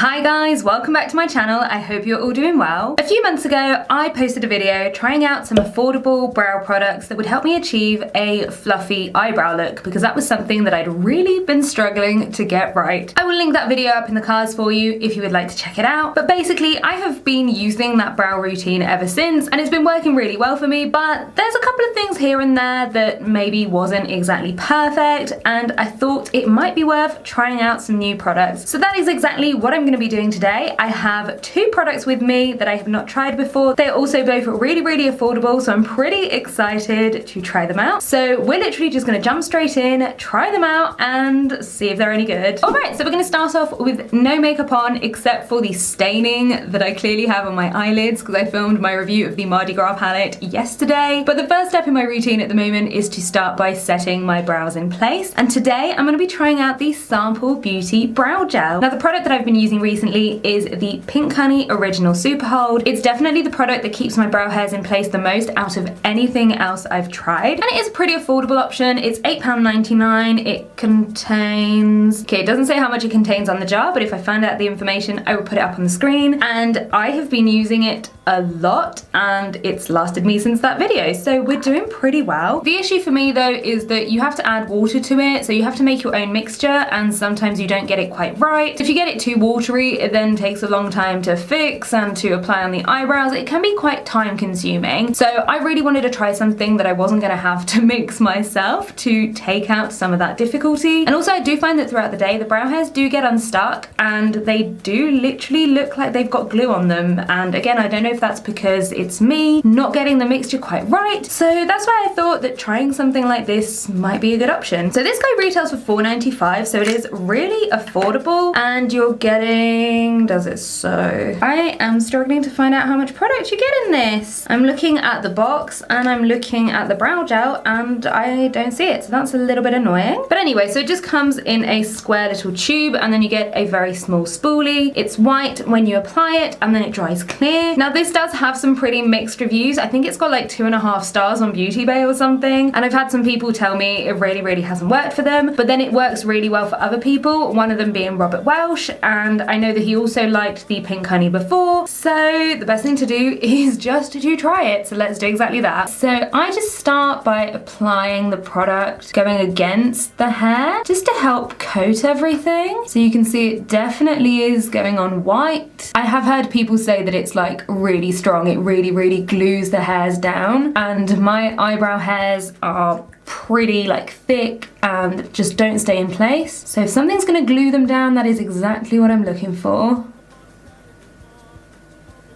Hi guys, welcome back to my channel. I hope you're all doing well. A few months ago, I posted a video trying out some affordable brow products that would help me achieve a fluffy eyebrow look because that was something that I'd really been struggling to get right. I will link that video up in the cards for you if you would like to check it out. But basically, I have been using that brow routine ever since and it's been working really well for me, but there's a couple of things here and there that maybe wasn't exactly perfect and I thought it might be worth trying out some new products. So that is exactly what I'm going to be doing today. I have two products with me that I have not tried before. They're also both really affordable, so I'm pretty excited to try them out. So we're literally just going to jump straight in, try them out and see if they're any good. Alright, so we're going to start off with no makeup on except for the staining that I clearly have on my eyelids because I filmed my review of the Mardi Gras palette yesterday. But the first step in my routine at the moment is to start by setting my brows in place. And today I'm going to be trying out the Sample Beauty Brow Gel. Now the product that I've been using recently is the Pink Honey Original Super Hold. It's definitely the product that keeps my brow hairs in place the most out of anything else I've tried. And it is a pretty affordable option. It's £8.99. It contains... okay, it doesn't say how much it contains on the jar, but if I find out the information, I will put it up on the screen. And I have been using it a lot and it's lasted me since that video, so we're doing pretty well. The issue for me though is that you have to add water to it, so you have to make your own mixture and sometimes you don't get it quite right. If you get it too watery, it then takes a long time to fix and to apply on the eyebrows. It can be quite time consuming. So I really wanted to try something that I wasn't going to have to mix myself to take out some of that difficulty. And also I do find that throughout the day the brow hairs do get unstuck and they do literally look like they've got glue on them. And again, I don't know if that's because it's me not getting the mixture quite right. So that's why I thought that trying something like this might be a good option. So this guy retails for $4.95, so it is really affordable and you're getting, does it so? I am struggling to find out how much product you get in this. I'm looking at the box and I'm looking at the brow gel and I don't see it, so that's a little bit annoying. But anyway, so it just comes in a square little tube and then you get a very small spoolie. It's white when you apply it and then it dries clear. Now this does have some pretty mixed reviews. I think it's got like 2.5 stars on Beauty Bay or something, and I've had some people tell me it really hasn't worked for them, but then it works really well for other people, one of them being Robert Welsh, and I know that he also liked the Pink Honey before, so the best thing to do is just to try it. So let's do exactly that. So I just start by applying the product going against the hair just to help coat everything. So you can see it definitely is going on white. I have heard people say that it's like really strong. It really glues the hairs down, and my eyebrow hairs are pretty like thick and just don't stay in place. So if something's gonna glue them down, that is exactly what I'm looking for.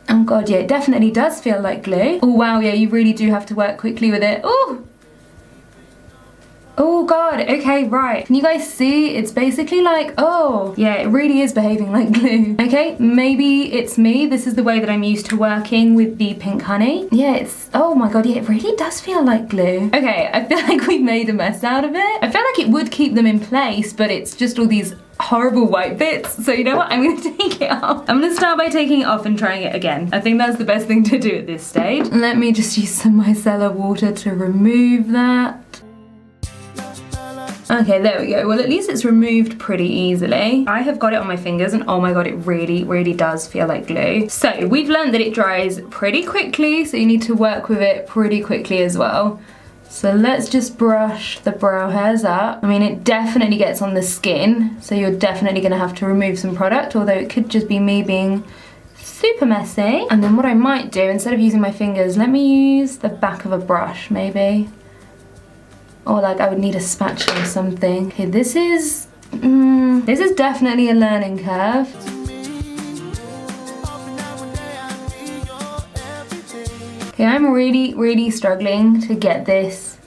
Oh god, yeah, it definitely does feel like glue. Oh wow, yeah, you really do have to work quickly with it. Oh god, okay, right. Can you guys see? It's basically like, oh, yeah, it really is behaving like glue. Okay, maybe it's me. This is the way that I'm used to working with the Pink Honey. Yeah, it's, oh my god, yeah, it really does feel like glue. Okay, I feel like we've made a mess out of it. I feel like it would keep them in place, but it's just all these horrible white bits. So you know what? I'm going to take it off. I'm going to start by taking it off and trying it again. I think that's the best thing to do at this stage. Let me just use some micellar water to remove that. Okay, there we go. Well, at least it's removed pretty easily. I have got it on my fingers and oh my god, it really does feel like glue. So we've learned that it dries pretty quickly, so you need to work with it pretty quickly as well. So let's just brush the brow hairs up. I mean, it definitely gets on the skin, so you're definitely gonna have to remove some product, although it could just be me being super messy. And then what I might do, instead of using my fingers, let me use the back of a brush maybe. Or like I would need a spatula or something. Okay, this is definitely a learning curve. Okay, I'm really struggling to get this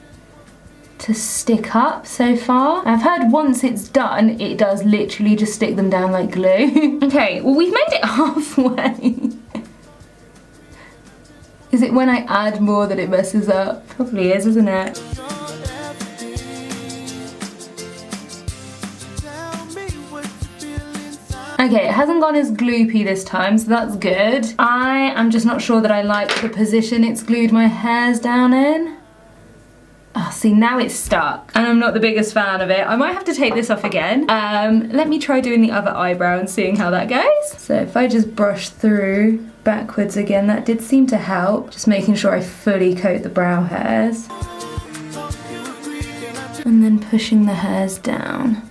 to stick up so far. I've heard once it's done, it does literally just stick them down like glue. Okay, well we've made it halfway. Is it when I add more that it messes up? Probably is, isn't it? Okay, it hasn't gone as gloopy this time, so that's good. I am just not sure that I like the position it's glued my hairs down in. Oh, see, now it's stuck and I'm not the biggest fan of it. I might have to take this off again. Let me try doing the other eyebrow and seeing how that goes. So if I just brush through backwards again, that did seem to help. Just making sure I fully coat the brow hairs. And then pushing the hairs down.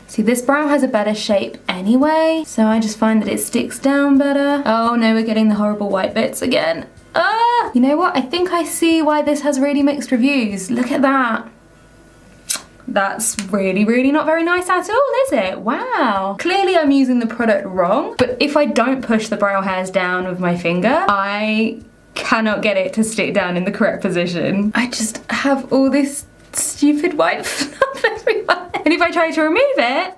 See, this brow has a better shape anyway, so I just find that it sticks down better. Oh no, we're getting the horrible white bits again. Ah! You know what? I think I see why this has really mixed reviews. Look at that. That's really not very nice at all, is it? Wow. Clearly I'm using the product wrong, but if I don't push the brow hairs down with my finger, I cannot get it to stick down in the correct position. I just have all this stupid white fluff everywhere. And if I try to remove it,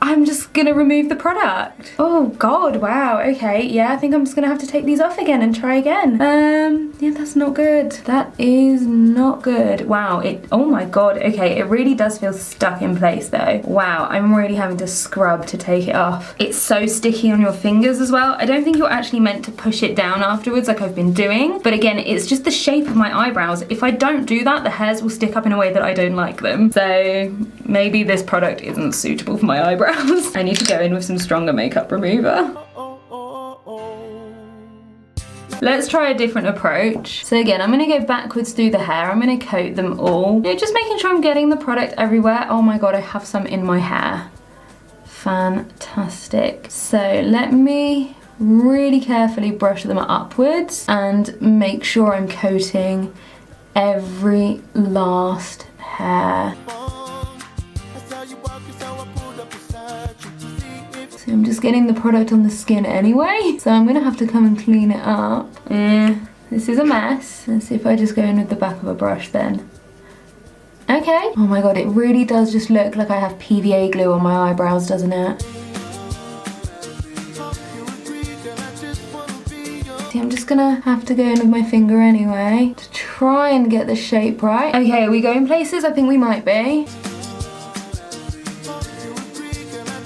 I'm just gonna remove the product. Oh God, wow, okay, yeah, I think I'm just gonna have to take these off again and try again. Yeah, that's not good. That is not good. Wow, oh my God, okay, it really does feel stuck in place though. Wow, I'm really having to scrub to take it off. It's so sticky on your fingers as well. I don't think you're actually meant to push it down afterwards like I've been doing, but again, it's just the shape of my eyebrows. If I don't do that, the hairs will stick up in a way that I don't like them. So maybe this product isn't suitable for my eyebrows. I need to go in with some stronger makeup remover. Let's try a different approach. So again, I'm gonna go backwards through the hair. I'm gonna coat them all. You know, just making sure I'm getting the product everywhere. Oh my God, I have some in my hair. Fantastic. So let me really carefully brush them upwards and make sure I'm coating every last hair. So I'm just getting the product on the skin anyway, so I'm gonna have to come and clean it up. This is a mess. Let's see if I just go in with the back of a brush then. Okay. Oh my God, it really does just look like I have PVA glue on my eyebrows, doesn't it? See, I'm just gonna have to go in with my finger anyway to try and get the shape right. Okay, are we going places? I think we might be.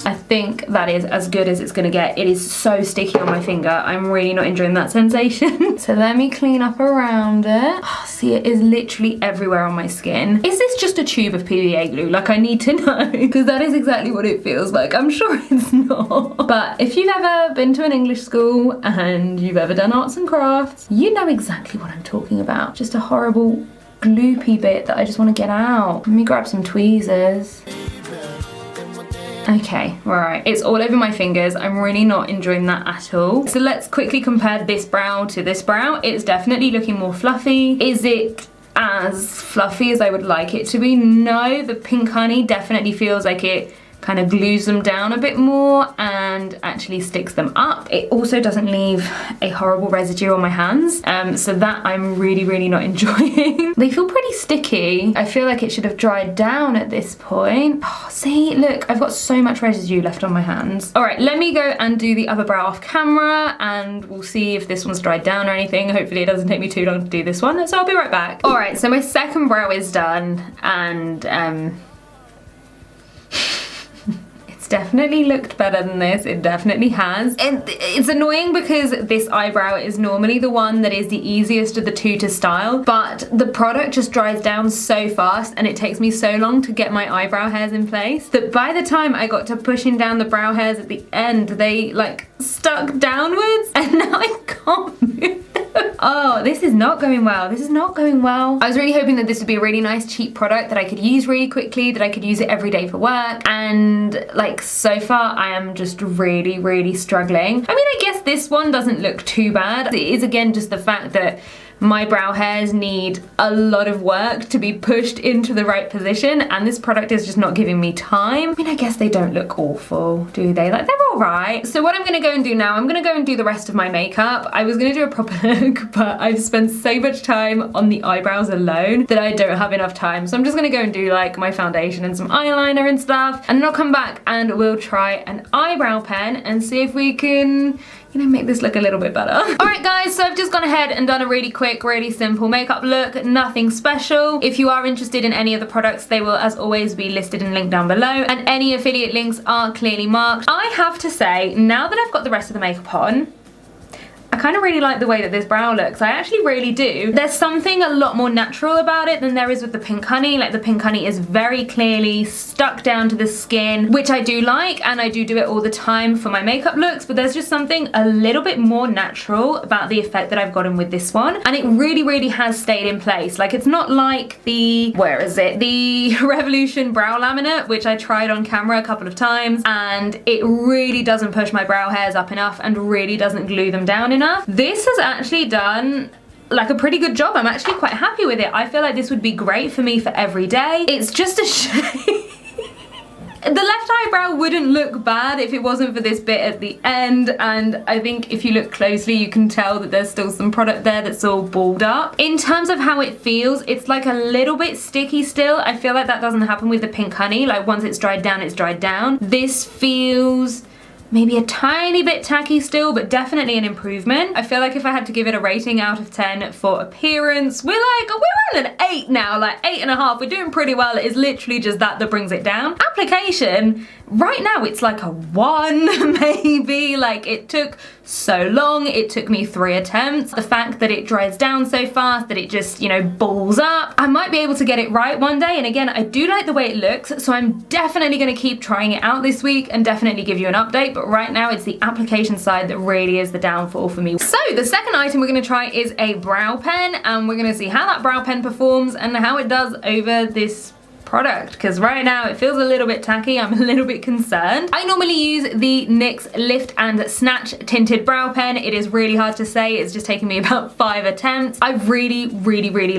I think that is as good as it's gonna get. It is so sticky on my finger. I'm really not enjoying that sensation. So let me clean up around it. Oh, see, it is literally everywhere on my skin. Is this just a tube of PVA glue? Like, I need to know, because that is exactly what it feels like. I'm sure it's not. But if you've ever been to an English school and you've ever done arts and crafts, you know exactly what I'm talking about. Just a horrible gloopy bit that I just want to get out. Let me grab some tweezers. Okay, right, it's all over my fingers. I'm really not enjoying that at all. So let's quickly compare this brow to this brow. It's definitely looking more fluffy. Is it as fluffy as I would like it to be? No, the pink honey definitely feels like it kind of glues them down a bit more and actually sticks them up. It also doesn't leave a horrible residue on my hands, so that I'm really not enjoying. They feel pretty sticky. I feel like it should have dried down at this point. Oh, see, look, I've got so much residue left on my hands. All right, let me go and do the other brow off camera and we'll see if this one's dried down or anything. Hopefully it doesn't take me too long to do this one, so I'll be right back. All right, so my second brow is done and definitely looked better than this. It definitely has. And it's annoying because this eyebrow is normally the one that is the easiest of the two to style, but the product just dries down so fast and it takes me so long to get my eyebrow hairs in place that by the time I got to pushing down the brow hairs at the end, they like stuck downwards and now I can't move. Oh, this is not going well. This is not going well. I was really hoping that this would be a really nice cheap product that I could use really quickly, that I could use it every day for work, and like so far I am just really struggling. I mean, I guess this one doesn't look too bad. It is again just the fact that my brow hairs need a lot of work to be pushed into the right position and this product is just not giving me time. I mean, I guess they don't look awful, do they? Like, they're all right. So what I'm gonna go and do now, I'm gonna go and do the rest of my makeup. I was gonna do a proper look, but I've spent so much time on the eyebrows alone that I don't have enough time. So I'm just gonna go and do like my foundation and some eyeliner and stuff, and then I'll come back and we'll try an eyebrow pen and see if we can, you know, make this look a little bit better. All right guys, so I've just gone ahead and done a really quick, really simple makeup look, nothing special. If you are interested in any of the products, they will as always be listed and linked down below, and any affiliate links are clearly marked. I have to say, now that I've got the rest of the makeup on, I kind of really like the way that this brow looks. I actually really do. There's something a lot more natural about it than there is with the Pink Honey. Like the Pink Honey is very clearly stuck down to the skin, which I do like, and I do it all the time for my makeup looks, but there's just something a little bit more natural about the effect that I've gotten with this one, and it really has stayed in place. Like it's not like the, where is it? The Revolution brow laminate, which I tried on camera a couple of times, and it really doesn't push my brow hairs up enough and really doesn't glue them down enough. This has actually done like a pretty good job. I'm actually quite happy with it. I feel like this would be great for me for every day. It's just a shame. The left eyebrow wouldn't look bad if it wasn't for this bit at the end, and I think if you look closely you can tell that there's still some product there that's all balled up. In terms of how it feels, it's like a little bit sticky still. I feel like that doesn't happen with the Pink Honey. Like once it's dried down, it's dried down. This feels maybe a tiny bit tacky still, but definitely an improvement. I feel like if I had to give it a rating out of 10 for appearance, we're on an 8 now, like 8.5. We're doing pretty well. It is literally just that brings it down. Application, right now it's like a 1 maybe. Like it took so long. It took me 3 attempts. The fact that it dries down so fast, that it just, you know, balls up. I might be able to get it right one day, and again, I do like the way it looks, so I'm definitely gonna keep trying it out this week and definitely give you an update, but right now it's the application side that really is the downfall for me. So the second item we're gonna try is a brow pen, and we're gonna see how that brow pen performs and how it does over this product, because right now it feels a little bit tacky. I'm a little bit concerned. I normally use the NYX Lift and Snatch tinted brow pen. It is really hard to say. It's just taken me about 5 attempts. I really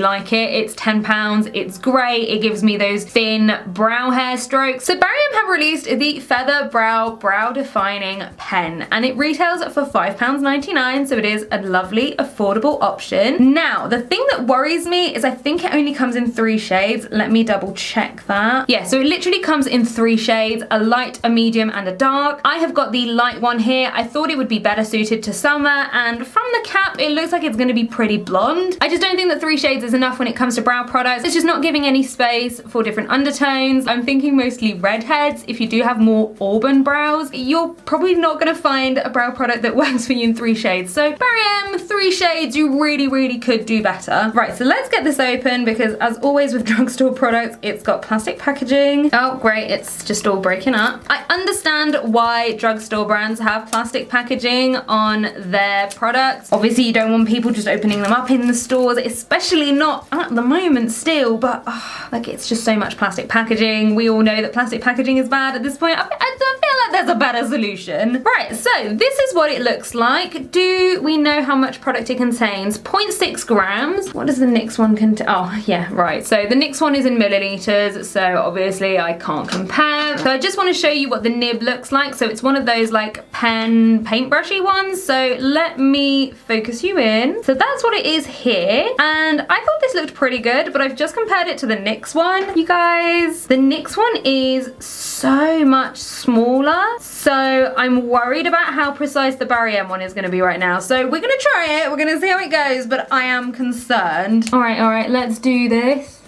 like it. It's £10. It's great. It gives me those thin brow hair strokes. So Barium have released the Feather Brow Defining Pen, and it retails for £5.99, so it is a lovely affordable option. Now the thing that worries me is I think it only comes in 3 shades. Let me double check that. Yeah, so it literally comes in 3 shades, a light, a medium, and a dark. I have got the light one here. I thought it would be better suited to summer, and from the cap it looks like it's going to be pretty blonde. I just don't think that 3 shades is enough when it comes to brow products. It's just not giving any space for different undertones. I'm thinking mostly redheads. If you do have more auburn brows, you're probably not going to find a brow product that works for you in 3 shades. So Barium, 3 shades, you really could do better. Right, so let's get this open, because as always with drugstore products, it's got plastic packaging. Oh great, it's just all breaking up. I understand why drugstore brands have plastic packaging on their products. Obviously you don't want people just opening them up in the stores, especially not at the moment still, but like it's just so much plastic packaging. We all know that plastic packaging is bad at this point. I don't feel like there's a better solution. Right, so this is what it looks like. Do we know how much product it contains? 0.6 grams. What does the NYX one contain? Oh yeah, right. So the NYX one is in milliliters, so obviously I can't compare. So I just want to show you what the nib looks like. So it's one of those like pen paintbrushy ones. So let me focus you in. So that's what it is here, and I thought this looked pretty good, but I've just compared it to the NYX one. You guys, the NYX one is so much smaller, so I'm worried about how precise the Barium one is going to be right now. So we're going to try it, we're going to see how it goes, but I am concerned. All right, let's do this.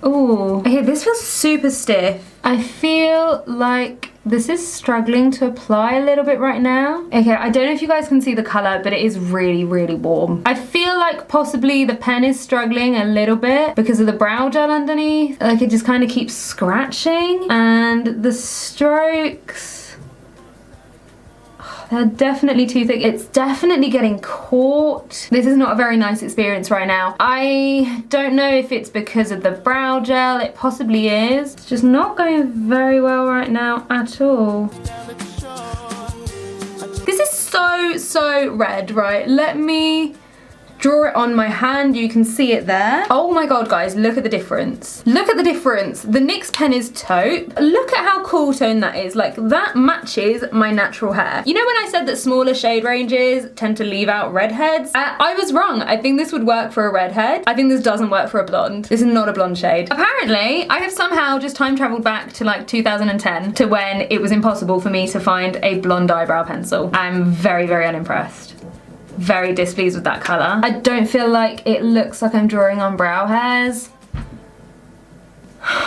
Ooh, okay, this feels super stiff. I feel like this is struggling to apply a little bit right now. Okay, I don't know if you guys can see the color, but it is really warm. I feel like possibly the pen is struggling a little bit because of the brow gel underneath. Like it just kind of keeps scratching, and the strokes, they're definitely too thick. It's definitely getting caught. This is not a very nice experience right now. I don't know if it's because of the brow gel. It possibly is. It's just not going very well right now at all. This is so red, right? Let me draw it on my hand. You can see it there. Oh my god, guys, look at the difference. Look at the difference. The NYX pen is taupe. Look at how cool tone that is. Like, that matches my natural hair. You know when I said that smaller shade ranges tend to leave out redheads? I was wrong. I think this would work for a redhead. I think this doesn't work for a blonde. This is not a blonde shade. Apparently, I have somehow just time traveled back to like 2010 to when it was impossible for me to find a blonde eyebrow pencil. I'm very unimpressed. Very displeased with that colour. I don't feel like it looks like I'm drawing on brow hairs.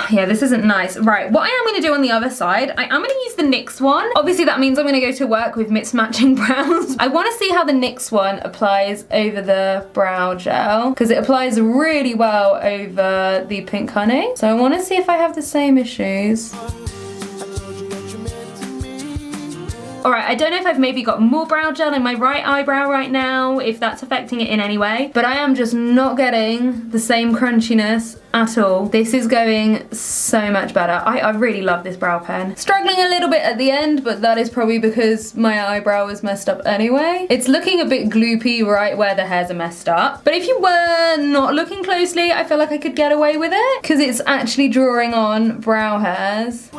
Yeah, this isn't nice. Right, what I am gonna do on the other side, I am gonna use the NYX one. Obviously that means I'm gonna go to work with mismatching browns. I wanna see how the NYX one applies over the brow gel, because it applies really well over the Pink Honey. So I wanna see if I have the same issues. Alright, I don't know if I've maybe got more brow gel in my right eyebrow right now, if that's affecting it in any way, but I am just not getting the same crunchiness at all. This is going so much better. I really love this brow pen. Struggling a little bit at the end, but that is probably because my eyebrow was messed up anyway. It's looking a bit gloopy right where the hairs are messed up, but if you were not looking closely, I feel like I could get away with it, because it's actually drawing on brow hairs.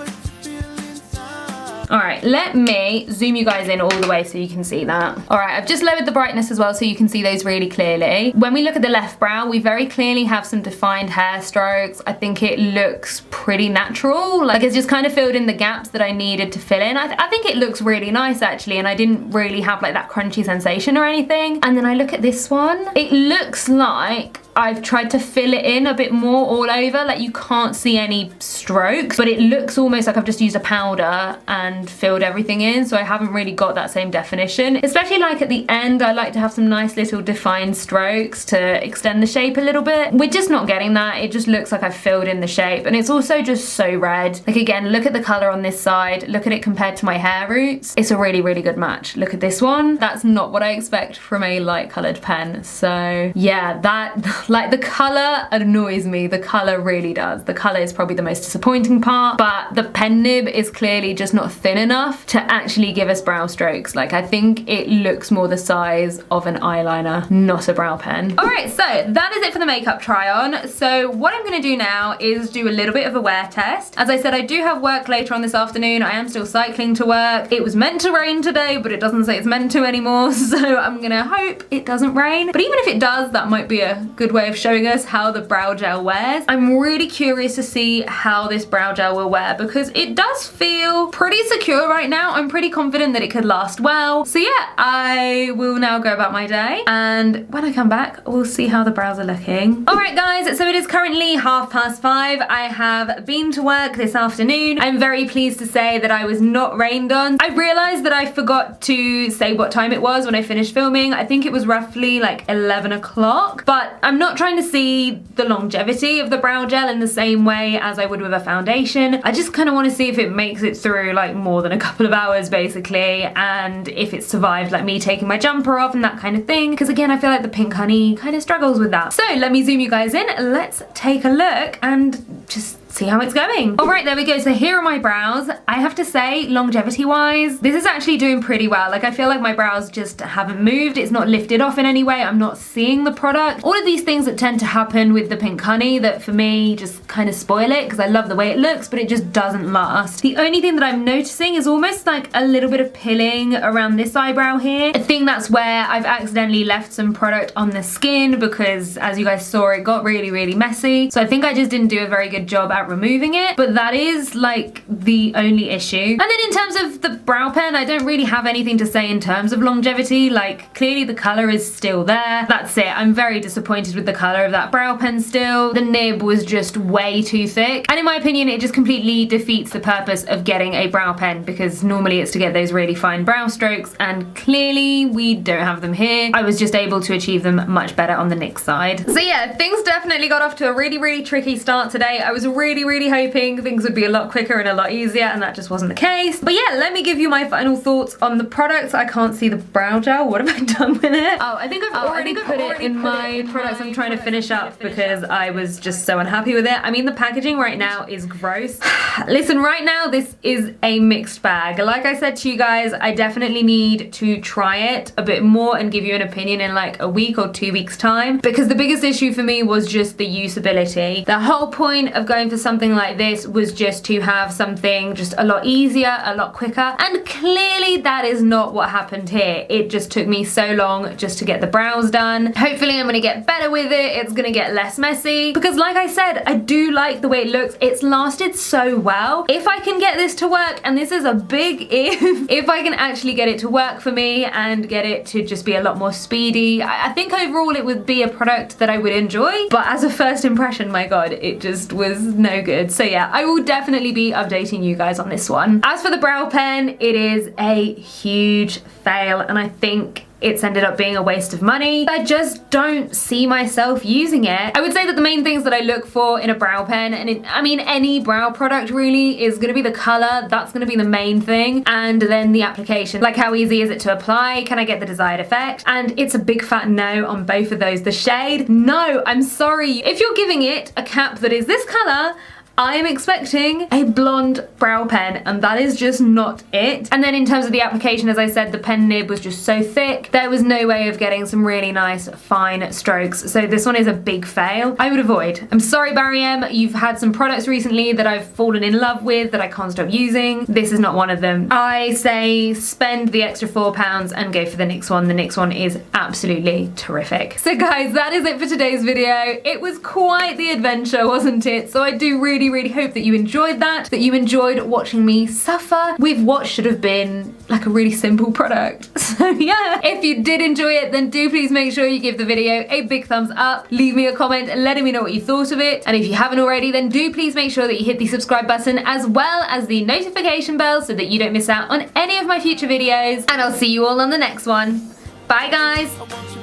Alright, let me zoom you guys in all the way so you can see that. Alright, I've just lowered the brightness as well so you can see those really clearly. When we look at the left brow, we very clearly have some defined hair strokes. I think it looks pretty natural. Like it's just kind of filled in the gaps that I needed to fill in. I think it looks really nice actually, and I didn't really have like that crunchy sensation or anything. And then I look at this one, it looks like I've tried to fill it in a bit more all over, like you can't see any strokes, but it looks almost like I've just used a powder and filled everything in, so I haven't really got that same definition. Especially like at the end, I like to have some nice little defined strokes to extend the shape a little bit. We're just not getting that. It just looks like I've filled in the shape, and it's also just so red. Like again, look at the color on this side, look at it compared to my hair roots. It's a really, really good match. Look at this one. That's not what I expect from a light colored pen. So yeah, that like the color annoys me. The color really does. The color is probably the most disappointing part, but the pen nib is clearly just not thin enough to actually give us brow strokes. Like I think it looks more the size of an eyeliner, not a brow pen. All right, so that is it for the makeup try on. So what I'm gonna do now is do a little bit of a wear test. As I said, I do have work later on this afternoon. I am still cycling to work. It was meant to rain today, but it doesn't say it's meant to anymore. So I'm gonna hope it doesn't rain. But even if it does, that might be a good way of showing us how the brow gel wears. I'm really curious to see how this brow gel will wear because it does feel pretty secure right now. I'm pretty confident that it could last well. So yeah, I will now go about my day, and when I come back, we'll see how the brows are looking. All right guys, so it is currently 5:30. I have been to work this afternoon. I'm very pleased to say that I was not rained on. I realized that I forgot to say what time it was when I finished filming. I think it was roughly like 11 o'clock, but I'm not trying to see the longevity of the brow gel in the same way as I would with a foundation. I just kind of want to see if it makes it through like more than a couple of hours basically, and if it survived like me taking my jumper off and that kind of thing, because again I feel like the Pink Honey kind of struggles with that. So let me zoom you guys in, let's take a look and just see how it's going. All right, there we go. So here are my brows. I have to say, longevity wise, this is actually doing pretty well. Like I feel like my brows just haven't moved. It's not lifted off in any way. I'm not seeing the product. All of these things that tend to happen with the Pink Honey that for me just kind of spoil it, because I love the way it looks, but it just doesn't last. The only thing that I'm noticing is almost like a little bit of pilling around this eyebrow here. I think that's where I've accidentally left some product on the skin, because as you guys saw, it got really, really messy. So I think I just didn't do a very good job at removing it, but that is like the only issue. And then in terms of the brow pen, I don't really have anything to say in terms of longevity. Like clearly the color is still there. That's it. I'm very disappointed with the color of that brow pen still. The nib was just way too thick, and in my opinion it just completely defeats the purpose of getting a brow pen, because normally it's to get those really fine brow strokes, and clearly we don't have them here. I was just able to achieve them much better on the NYX side. So yeah, things definitely got off to a really, really tricky start today. I was really hoping things would be a lot quicker and a lot easier, and that just wasn't the case. But yeah, let me give you my final thoughts on the products. I can't see the brow gel. What have I done with it? Oh, I think I've already put it in my products I'm trying to finish up because I was just so unhappy with it. I mean, the packaging right now is gross. Listen, right now this is a mixed bag. Like I said to you guys, I definitely need to try it a bit more and give you an opinion in like a week or 2 weeks time, because the biggest issue for me was just the usability. The whole point of going for something like this was just to have something just a lot easier, a lot quicker, and clearly that is not what happened here. It just took me so long just to get the brows done. Hopefully I'm gonna get better with it. It's gonna get less messy, because like I said, I do like the way it looks. It's lasted so well. If I can get this to work, and this is a big if I can actually get it to work for me and get it to just be a lot more speedy, I think overall it would be a product that I would enjoy. But as a first impression, my god, it just was no no good. So yeah, I will definitely be updating you guys on this one. As for the brow pen, it is a huge fail, and I think it's ended up being a waste of money. I just don't see myself using it. I would say that the main things that I look for in a brow pen, and I mean any brow product really, is gonna be the color. That's gonna be the main thing. And then the application. Like, how easy is it to apply? Can I get the desired effect? And it's a big fat no on both of those. The shade, no, I'm sorry. If you're giving it a cap that is this color, I am expecting a blonde brow pen, and that is just not it. And then in terms of the application, as I said, the pen nib was just so thick. There was no way of getting some really nice fine strokes. So this one is a big fail. I would avoid. I'm sorry, Barry M. You've had some products recently that I've fallen in love with that I can't stop using. This is not one of them. I say spend the extra £4 and go for the NYX one. The NYX one is absolutely terrific. So guys, that is it for today's video. It was quite the adventure, wasn't it? So I do really hope that you enjoyed that you enjoyed watching me suffer with what should have been like a really simple product. So yeah, if you did enjoy it, then do please make sure you give the video a big thumbs up, leave me a comment letting me know what you thought of it, and if you haven't already, then do please make sure that you hit the subscribe button as well as the notification bell so that you don't miss out on any of my future videos, and I'll see you all on the next one. Bye guys!